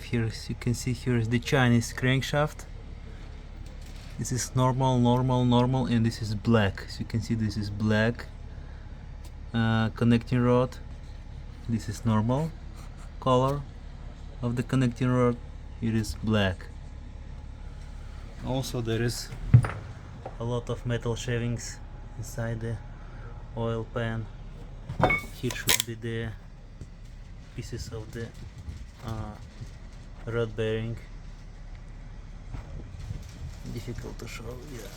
here. As you can see, here is the Chinese crankshaft. This is normal, and this is black. As you can see, this is black connecting rod. This is normal color of the connecting rod. It is black. Also, there is a lot of metal shavings inside the oil pan. Here should be the pieces of the rod bearing. Difficult to show, yeah.